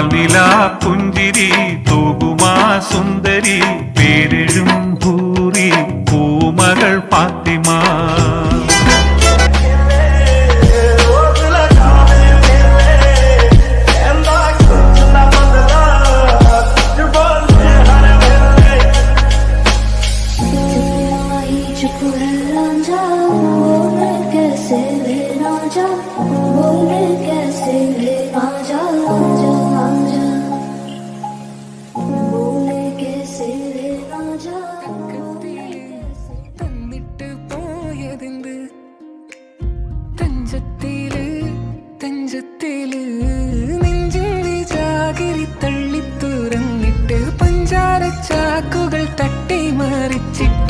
പാൽനിലാ പുഞ്ചിരി തൂകുമാ സുന്ദരി പേരെഴും ഭൂരി പൂമകൾ ഫാത്തിമ. പഞ്ചാര ചാക്കുകൾ തട്ടി മറിച്ചിട്ട്